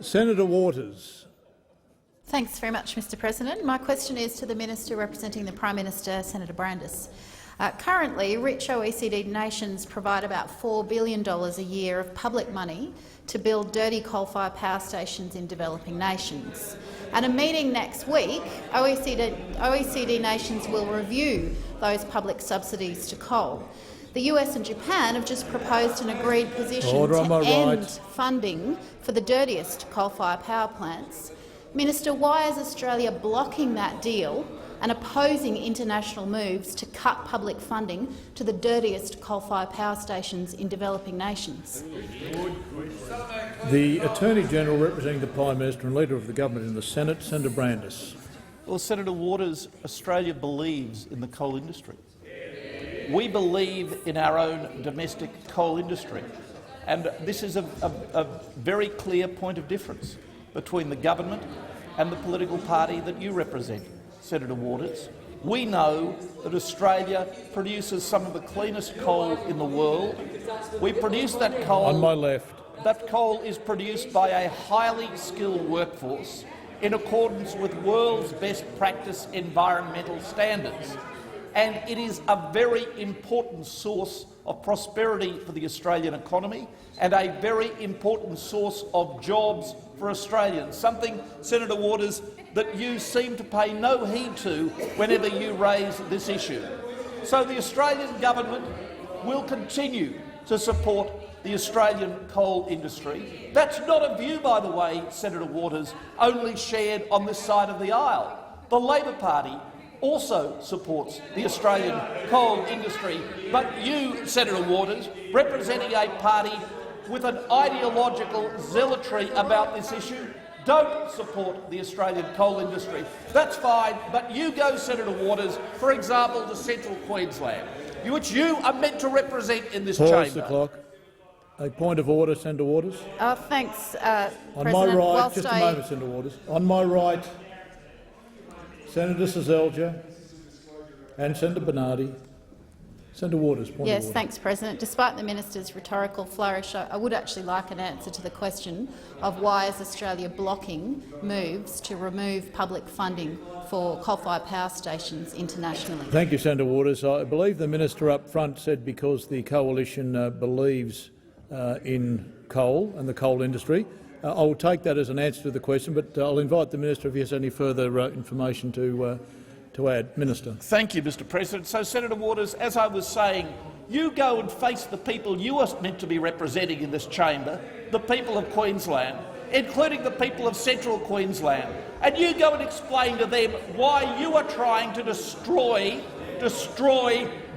Senator Waters. Thanks very much, Mr President. My question is to the Minister representing the Prime Minister, Senator Brandis. Currently, rich OECD nations provide about $4 billion a year of public money to build dirty coal-fired power stations in developing nations. At a meeting next week, OECD nations will review those public subsidies to coal. The US and Japan have just proposed an agreed position to end funding for the dirtiest coal-fired power plants. Minister, why is Australia blocking that deal and opposing international moves to cut public funding to the dirtiest coal-fired power stations in developing nations? The Attorney-General representing the Prime Minister and Leader of the Government in the Senate, Senator Brandis. Well, Senator Waters, Australia believes in the coal industry. We believe in our own domestic coal industry, and this is a very clear point of difference between the government and the political party that you represent, Senator Waters. We know that Australia produces some of the cleanest coal in the world. We produce that coal— On my left. That coal is produced by a highly skilled workforce in accordance with world's best practice environmental standards. And it is a very important source of prosperity for the Australian economy and a very important source of jobs for Australians, something, Senator Waters, that you seem to pay no heed to whenever you raise this issue. So the Australian government will continue to support the Australian coal industry. That's not a view, by the way, Senator Waters, only shared on this side of the aisle. The Labor Party also supports the Australian coal industry, but you, Senator Waters, representing a party with an ideological zealotry about this issue, don't support the Australian coal industry. That's fine, but you go, Senator Waters, for example, to Central Queensland, which you are meant to represent in this chamber. Pause the clock. A point of order, Senator Waters. Thanks, On my right, just a moment, Senator Waters. On my right, Senator Seselja and Senator Bernardi. Senator Waters, point of order. Yes, thanks, President. Despite the minister's rhetorical flourish, I would actually like an answer to the question of why is Australia blocking moves to remove public funding for coal-fired power stations internationally. Thank you, Senator Waters. I believe the minister up front said because the coalition believes in coal and the coal industry. I will take that as an answer to the question, but I'll invite the minister if he has any further information to add. Minister. Thank you, Mr President. So, Senator Waters, as I was saying, you go and face the people you are meant to be representing in this chamber, the people of Queensland, including the people of Central Queensland, and you go and explain to them why you are trying to destroy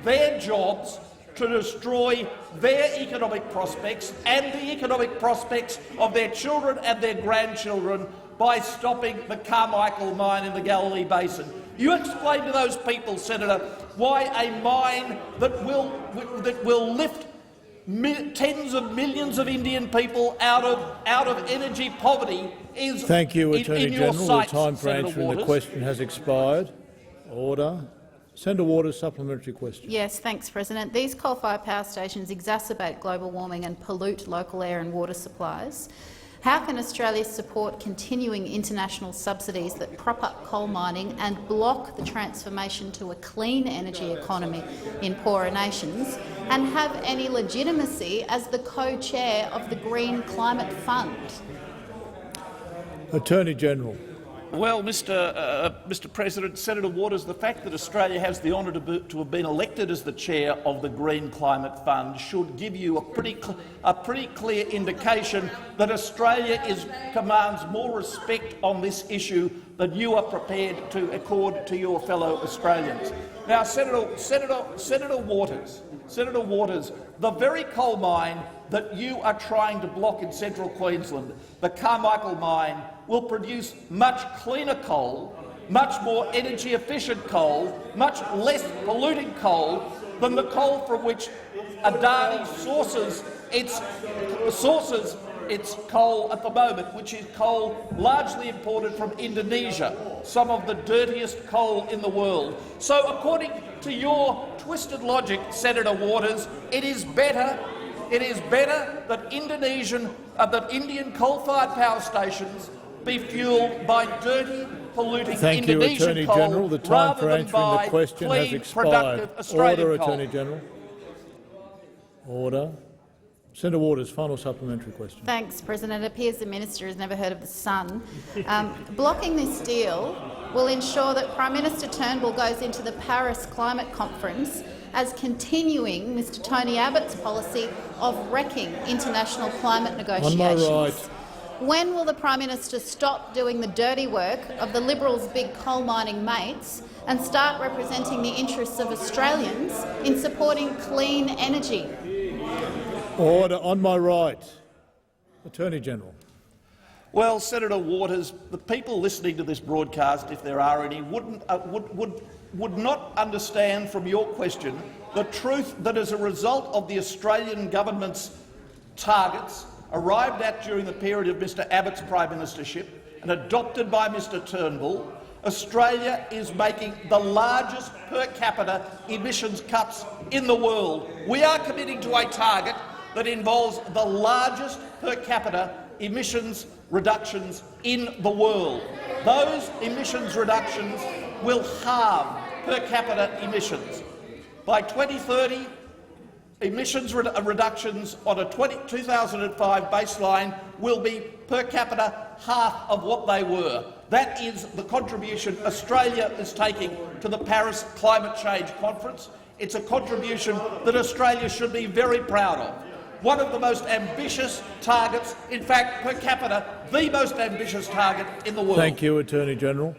their jobs, to destroy their economic prospects and the economic prospects of their children and their grandchildren by stopping the Carmichael mine in the Galilee Basin. You explain to those people, Senator, why a mine that will lift tens of millions of Indian people out of energy poverty is— Thank you, Attorney General. The time for Senator answering Waters. the question has expired. Order. Senator Waters, supplementary question. Yes, thanks, President. These coal-fired power stations exacerbate global warming and pollute local air and water supplies. How can Australia support continuing international subsidies that prop up coal mining and block the transformation to a clean energy economy in poorer nations, and have any legitimacy as the co-chair of the Green Climate Fund? Attorney General. Well, Mr President, Senator Waters, the fact that Australia has the honour to have been elected as the chair of the Green Climate Fund should give you a pretty clear indication that Australia commands more respect on this issue than you are prepared to accord to your fellow Australians. Now, Senator Waters, the very coal mine that you are trying to block in Central Queensland, the Carmichael mine, will produce much cleaner coal, much more energy-efficient coal, much less polluting coal than the coal from which Adani sources its coal at the moment, which is coal largely imported from Indonesia, some of the dirtiest coal in the world. So, according to your twisted logic, Senator Waters, it is better that Indonesian that Indian coal-fired power stations be fuelled by dirty, polluting Thank you, Indonesian Attorney coal General. The time rather for than answering by the question has clean, expired. productive Australian Order, coal. Attorney General. Order. Senator Waters, final supplementary question. Thanks, President. It appears the minister has never heard of the sun. Blocking this deal will ensure that Prime Minister Turnbull goes into the Paris Climate Conference as continuing Mr Tony Abbott's policy of wrecking international climate negotiations. On my right. When will the Prime Minister stop doing the dirty work of the Liberals' big coal mining mates and start representing the interests of Australians in supporting clean energy? Order. On my right. Attorney General. Well, Senator Waters, the people listening to this broadcast, if there are any, would not understand from your question the truth that as a result of the Australian government's targets arrived at during the period of Mr Abbott's prime ministership and adopted by Mr Turnbull, Australia is making the largest per capita emissions cuts in the world. We are committing to a target that involves the largest per capita emissions reductions in the world. Those emissions reductions will halve per capita emissions. By 2030, emissions reductions on a 2005 baseline will be per capita half of what they were. That is the contribution Australia is taking to the Paris Climate Change Conference. It's a contribution that Australia should be very proud of. One of the most ambitious targets, in fact, per capita, the most ambitious target in the world. Thank you, Attorney General.